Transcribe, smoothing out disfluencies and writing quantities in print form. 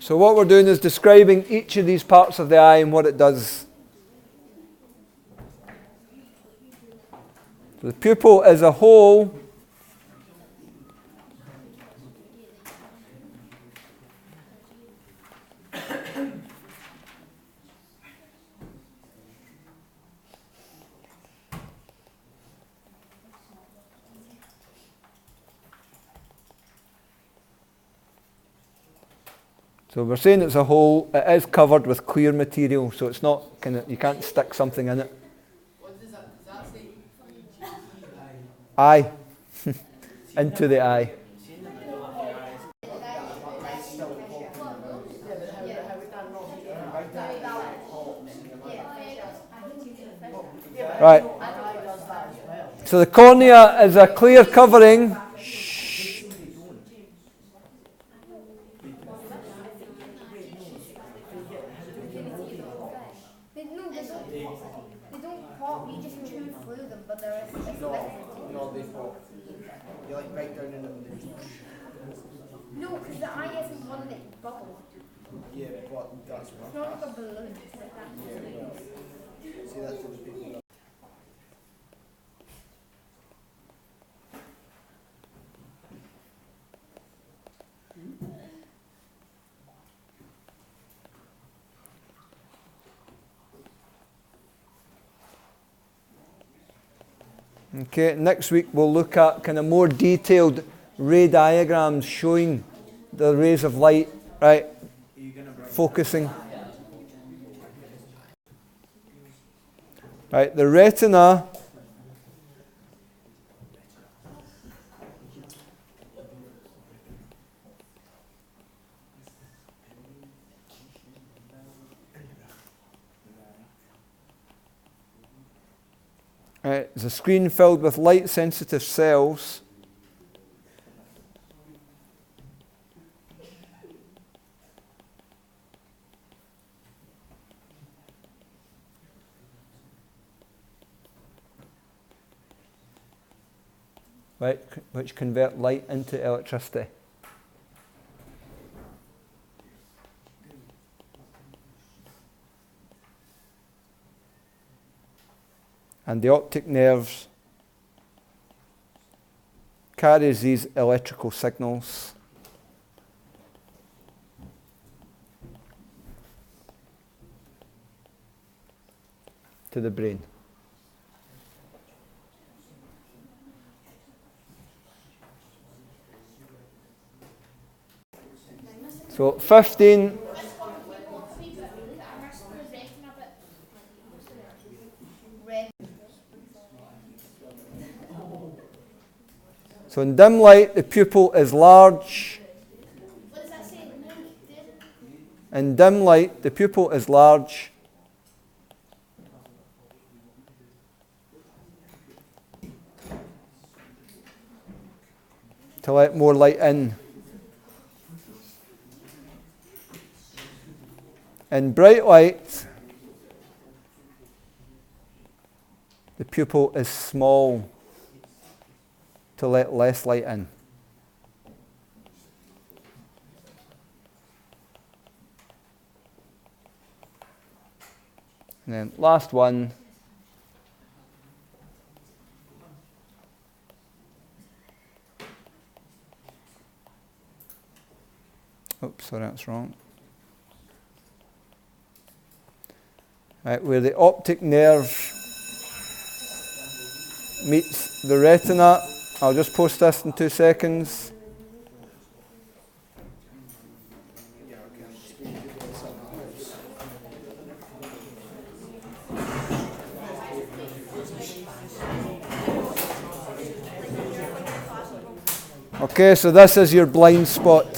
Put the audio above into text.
So what we're doing is describing each of these parts of the eye and what it does. So the pupil as a whole so we're saying it's a whole, it is covered with clear material, so it's not kind of, you can't stick something in it. What does that say? Eye. Into the eye. Right. So the cornea is a clear covering. They don't pop, you just chew through them, but they're No, they pop. You like bite down in them and then no, because the eye isn't one that bubbles. yeah, but that's It's what. not like a balloon. Yeah, well, see that's for the people that Okay, next week we'll look at kind of more detailed ray diagrams showing the rays of light, right, focusing. Right, the retina is a screen filled with light-sensitive cells. Right, which convert light into electricity. And the optic nerves carries these electrical signals to the brain. So 15. So in dim light, the pupil is large. What does that say? In dim light, the pupil is large. To let more light in. In bright light, the pupil is small to let less light in. And then last one. Oops, sorry, that's wrong. Right, where the optic nerve meets the retina. I'll just post this in 2 seconds. Okay, so this is your blind spot.